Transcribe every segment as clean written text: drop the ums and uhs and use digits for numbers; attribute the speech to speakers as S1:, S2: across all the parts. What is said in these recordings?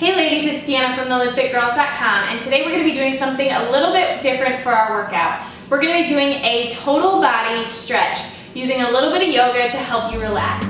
S1: Hey ladies, it's Deanna from thelivefitgirls.com, and today we're going to be doing something a little bit different for our workout. We're going to be doing a total body stretch using a little bit of yoga to help you relax.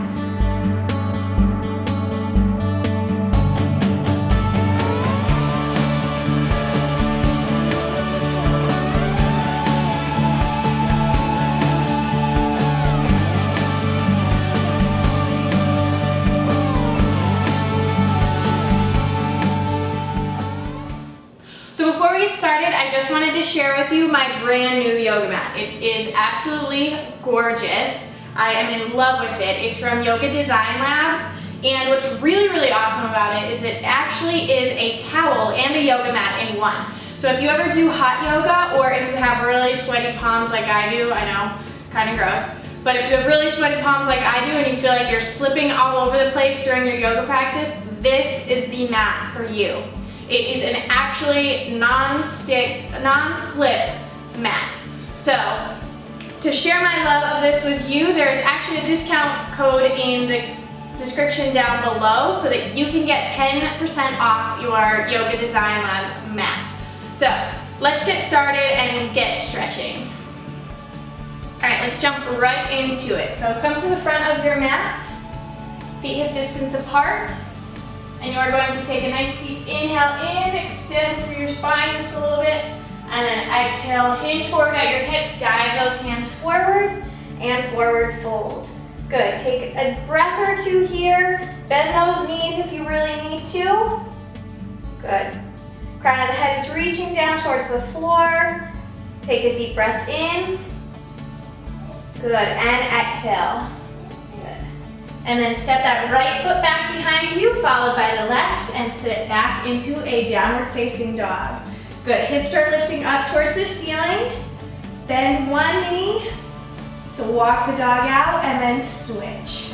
S1: So before we get started, I just wanted to share with you my brand new yoga mat. It is absolutely gorgeous. I am in love with it. It's from Yoga Design Labs, and what's really awesome about it is it actually is a towel and a yoga mat in one. So if you ever do hot yoga, or if you have really sweaty palms like I do, I know, kind of gross, but if you have really sweaty palms like I do and you feel like you're slipping all over the place during your yoga practice, this is the mat for you. It is an actually non-slip mat. So, to share my love of this with you, there's actually a discount code in the description down below so that you can get 10% off your Yoga Design Labs mat. So, let's get started and get stretching. Alright, let's jump right into it. So come to the front of your mat, feet hip distance apart. And you are going to take a nice deep inhale in, extend through your spine just a little bit, and then exhale, hinge forward at your hips, dive those hands forward, and forward fold. Good, take a breath or two here, bend those knees if you really need to. Good. Crown of the head is reaching down towards the floor. Take a deep breath in. Good, and exhale. And then step that right foot back behind you, followed by the left, and sit back into a downward facing dog. Good, hips are lifting up towards the ceiling. Bend one knee to walk the dog out, and then switch.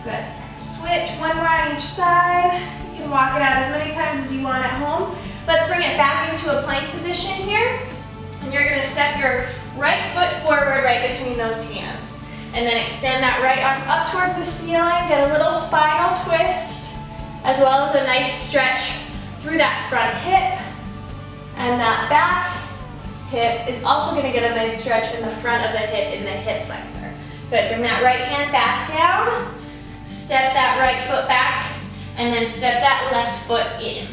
S1: Good, switch, one more on each side. You can walk it out as many times as you want at home. Let's bring it back into a plank position here. And you're gonna step your right foot forward right between those hands. And then extend that right arm up towards the ceiling, get a little spinal twist, as well as a nice stretch through that front hip. And that back hip is also gonna get a nice stretch in the front of the hip in the hip flexor. Good, bring that right hand back down, step that right foot back, and then step that left foot in.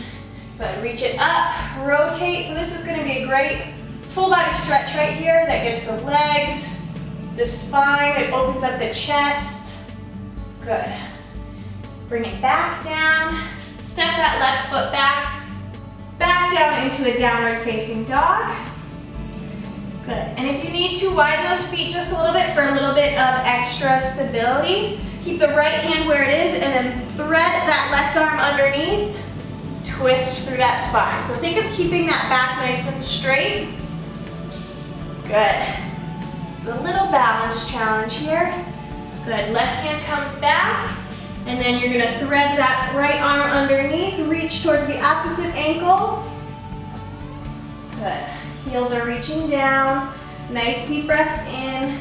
S1: Good, reach it up, rotate. So this is gonna be a great full body stretch right here that gets the legs, the spine, it opens up the chest. Good. Bring it back down. Step that left foot back down into a downward facing dog. Good. And if you need to, widen those feet just a little bit for a little bit of extra stability. Keep the right hand where it is and then thread that left arm underneath. Twist through that spine. So think of keeping that back nice and straight. Good. It's a little balance challenge here. Good, left hand comes back, and then you're gonna thread that right arm underneath, reach towards the opposite ankle. Good, heels are reaching down, nice deep breaths in.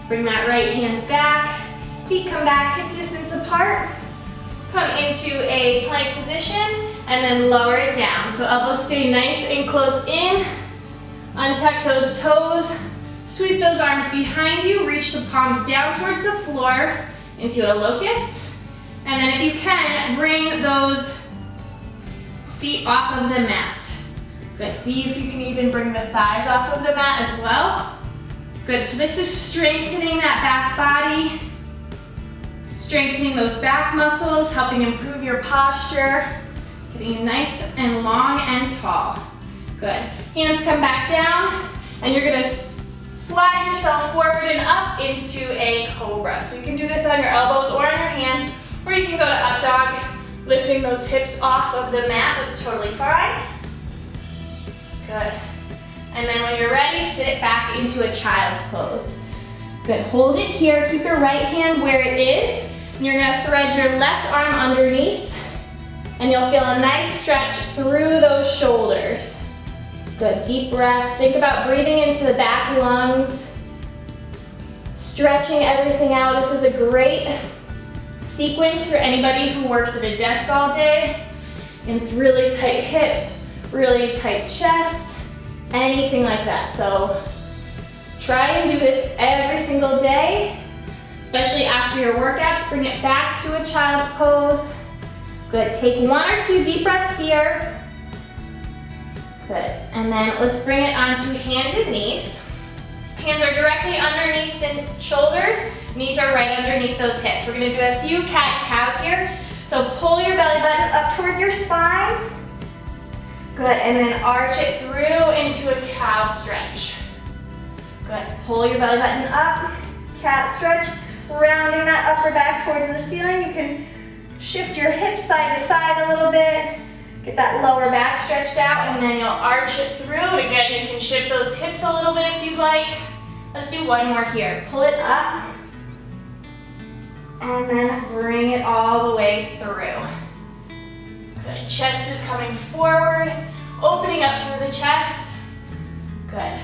S1: Bring that right hand back, feet come back hip distance apart. Come into a plank position, and then lower it down. So elbows stay nice and close in, untuck those toes, sweep those arms behind you, reach the palms down towards the floor into a locust. And then if you can, bring those feet off of the mat. Good, see if you can even bring the thighs off of the mat as well. Good, so this is strengthening that back body, strengthening those back muscles, helping improve your posture, getting you nice and long and tall. Good, hands come back down, and you're gonna slide yourself forward and up into a cobra. So you can do this on your elbows or on your hands, or you can go to up dog, lifting those hips off of the mat. That's totally fine. Good. And then when you're ready, sit it back into a child's pose. Good, hold it here, keep your right hand where it is, and you're gonna thread your left arm underneath, and you'll feel a nice stretch through those shoulders. Good, deep breath. Think about breathing into the back lungs, stretching everything out. This is a great sequence for anybody who works at a desk all day. and really tight hips, really tight chest, anything like that. So try and do this every single day, especially after your workouts. Bring it back to a child's pose. Good, take 1 or 2 deep breaths here. Good, and then let's bring it onto hands and knees. Hands are directly underneath the shoulders, knees are right underneath those hips. We're gonna do a few cat and cows here. So pull your belly button up towards your spine. Good, and then arch it through into a cow stretch. Good, pull your belly button up, cat stretch, rounding that upper back towards the ceiling. You can shift your hips side to side a little bit. Get that lower back stretched out, and then you'll arch it through. And again, you can shift those hips a little bit if you'd like. Let's do one more here. Pull it up, and then bring it all the way through. Good, chest is coming forward, opening up through the chest. Good.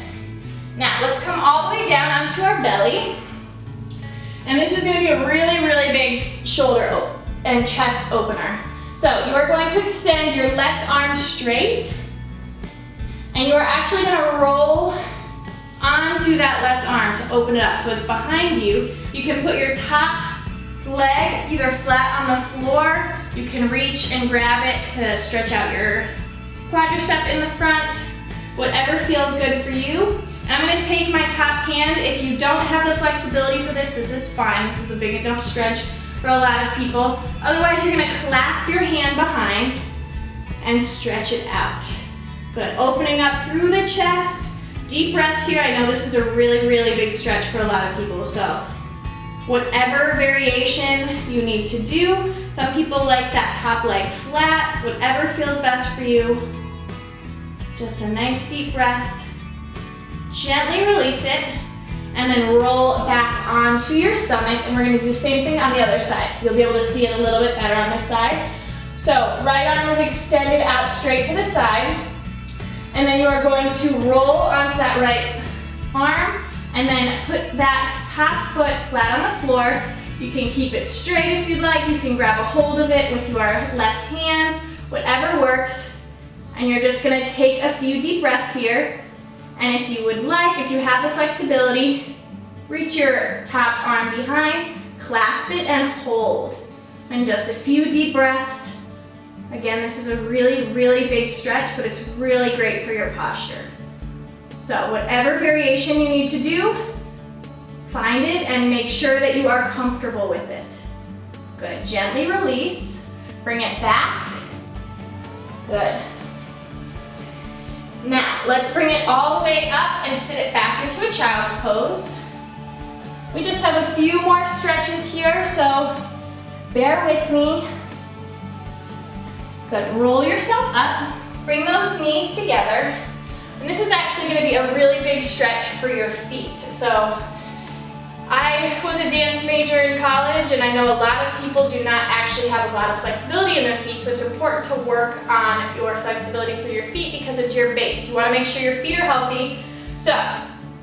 S1: Now, let's come all the way down onto our belly. And this is gonna be a really, really big shoulder and chest opener. So you are going to extend your left arm straight, and you are actually gonna roll onto that left arm to open it up so it's behind you. You can put your top leg either flat on the floor, you can reach and grab it to stretch out your quadricep in the front, whatever feels good for you. And I'm gonna take my top hand. If you don't have the flexibility for this, this is fine. This is a big enough stretch for a lot of people. Otherwise, you're gonna clasp your hand behind and stretch it out. Good, opening up through the chest. Deep breaths here. I know this is a really, really big stretch for a lot of people, so whatever variation you need to do. Some people like that top leg flat, whatever feels best for you. Just a nice deep breath. Gently release it, and then roll back onto your stomach, and we're gonna do the same thing on the other side. You'll be able to see it a little bit better on this side. So right arm is extended out straight to the side, and then you are going to roll onto that right arm, and then put that top foot flat on the floor. You can keep it straight if you'd like. You can grab a hold of it with your left hand, whatever works. And you're just gonna take a few deep breaths here. And if you would like, if you have the flexibility, reach your top arm behind, clasp it, and hold. And just a few deep breaths. Again, this is a really, really big stretch, but it's really great for your posture. So whatever variation you need to do, find it and make sure that you are comfortable with it. Good, gently release, bring it back. Good. Now, let's bring it all the way up and sit it back into a child's pose. We just have a few more stretches here, so bear with me. Good, roll yourself up, bring those knees together. And this is actually gonna be a really big stretch for your feet. So I was a dance major in college, and I know a lot of people do not actually have a lot of flexibility in their feet, so it's important to work on your flexibility through your feet because it's your base. You wanna make sure your feet are healthy. So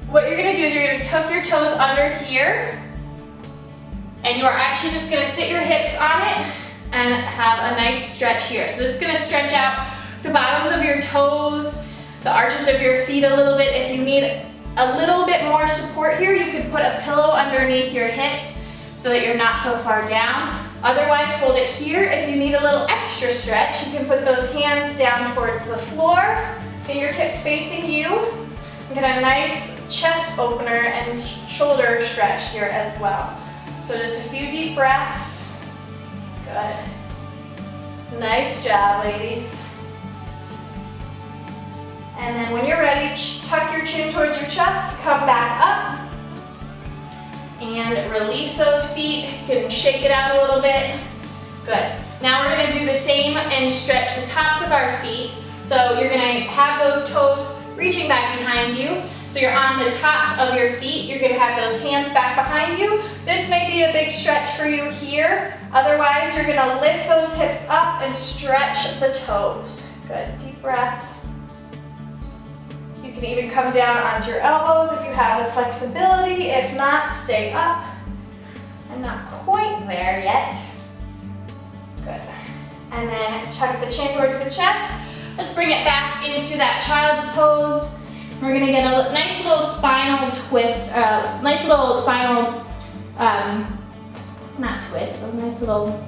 S1: what you're gonna do is you're gonna tuck your toes under here, and you are actually just gonna sit your hips on it and have a nice stretch here. So this is gonna stretch out the bottoms of your toes, the arches of your feet a little bit. If you need a little bit more support here, you could put a pillow underneath your hips so that you're not so far down. Otherwise, hold it here. If you need a little extra stretch, you can put those hands down towards the floor, fingertips facing you. Get a nice chest opener and shoulder stretch here as well. So just a few deep breaths. Good. Nice job, ladies. And then when you're ready, tuck your chin towards your chest, come back up, and release those feet. You can shake it out a little bit. Good. Now we're gonna do the same and stretch the tops of our feet. So you're gonna have those toes reaching back behind you. So you're on the tops of your feet. You're gonna have those hands back behind you. This may be a big stretch for you here. Otherwise, you're gonna lift those hips up and stretch the toes. Good, deep breath. You can even come down onto your elbows if you have the flexibility. If not, stay up. I'm not quite there yet. Good. And then tuck the chin towards the chest. Let's bring it back into that child's pose. We're gonna get a nice little spinal twist, nice little spinal, not twist, a nice little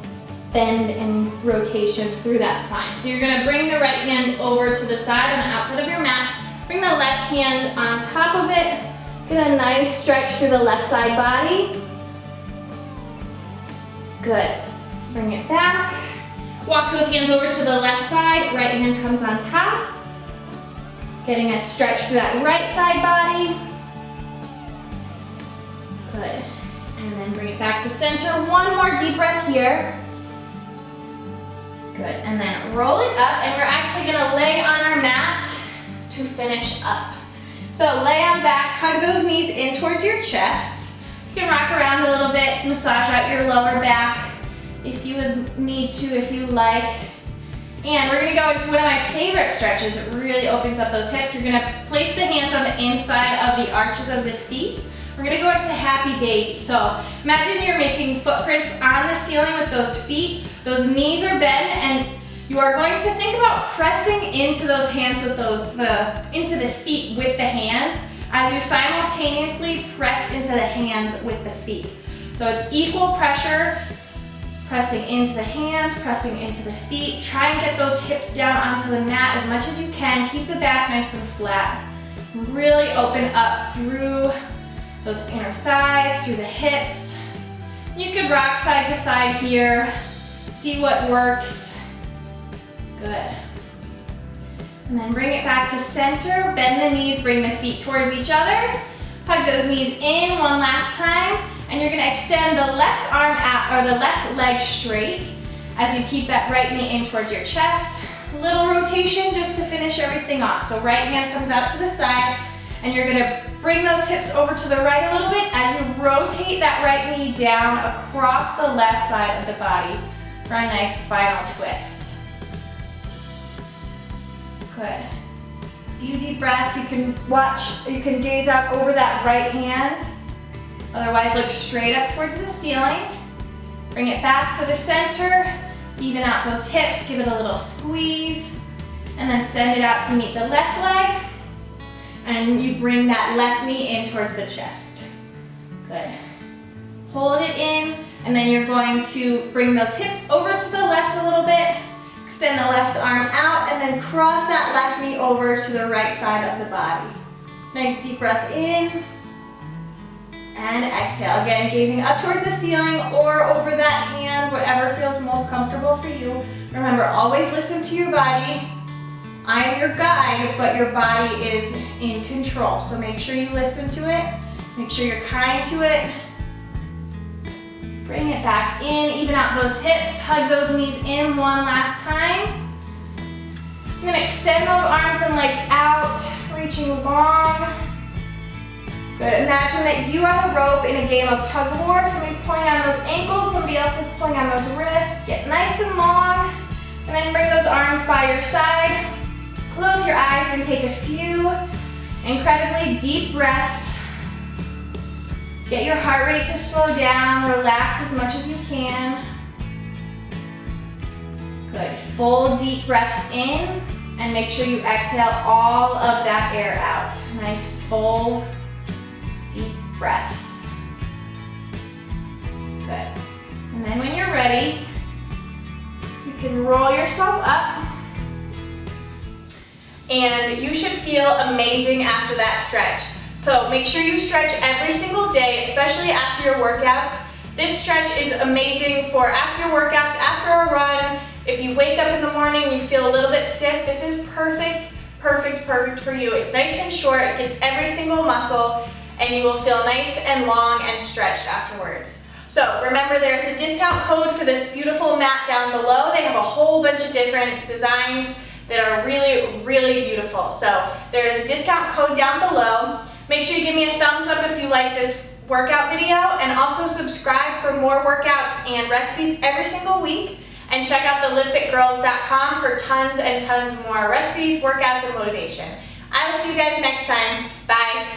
S1: bend and rotation through that spine. So you're gonna bring the right hand over to the side on the outside of your mat. Bring the left hand on top of it. Get a nice stretch through the left side body. Good. Bring it back. Walk those hands over to the left side. Right hand comes on top. Getting a stretch through that right side body. Good. And then bring it back to center. One more deep breath here. Good. And then roll it up, and we're actually gonna lay on our mat to finish up. So lay on back, hug those knees in towards your chest. You can rock around a little bit, massage out your lower back if you would need to, if you like. And we're gonna go into one of my favorite stretches. It really opens up those hips. You're gonna place the hands on the inside of the arches of the feet. We're gonna go into happy baby. So imagine you're making footprints on the ceiling with those feet. Those knees are bent, and you are going to think about pressing into those hands with into the feet with the hands as you simultaneously press into the hands with the feet. So it's equal pressure, pressing into the hands, pressing into the feet. Try and get those hips down onto the mat as much as you can. Keep the back nice and flat. Really open up through those inner thighs, through the hips. You could rock side to side here. See what works. Good. And then bring it back to center. Bend the knees, bring the feet towards each other. Hug those knees in one last time. And you're gonna extend the left arm out, or the left leg straight as you keep that right knee in towards your chest. Little rotation just to finish everything off. So right hand comes out to the side, and you're gonna bring those hips over to the right a little bit as you rotate that right knee down across the left side of the body for a nice spinal twist. Good. A few deep breaths. You can gaze out over that right hand. Otherwise, look straight up towards the ceiling. Bring it back to the center. Even out those hips. Give it a little squeeze. And then send it out to meet the left leg. And you bring that left knee in towards the chest. Good. Hold it in. And then you're going to bring those hips over to the left a little bit. Extend the left arm out, and then cross that left knee over to the right side of the body. Nice deep breath in, and exhale. Again, gazing up towards the ceiling or over that hand, whatever feels most comfortable for you. Remember, always listen to your body. I am your guide, but your body is in control. So make sure you listen to it. Make sure you're kind to it. Bring it back in, even out those hips, hug those knees in one last time. You're gonna extend those arms and legs out, reaching long. Good, imagine that you are the rope in a game of tug of war. Somebody's pulling on those ankles, somebody else is pulling on those wrists. Get nice and long, and then bring those arms by your side. Close your eyes and take a few incredibly deep breaths. Get your heart rate to slow down, relax as much as you can. Good, full deep breaths in, and make sure you exhale all of that air out. Nice full deep breaths. Good, and then when you're ready, you can roll yourself up, and you should feel amazing after that stretch. So make sure you stretch every single day, especially after your workouts. This stretch is amazing for after workouts, after a run. If you wake up in the morning and you feel a little bit stiff, this is perfect, perfect, perfect for you. It's nice and short, it gets every single muscle, and you will feel nice and long and stretched afterwards. So remember, there's a discount code for this beautiful mat down below. They have a whole bunch of different designs that are really, really beautiful. So there's a discount code down below. Make sure you give me a thumbs up if you like this workout video, and also subscribe for more workouts and recipes every single week. And check out theliftfitgirls.com for tons and tons more recipes, workouts, and motivation. I will see you guys next time. Bye.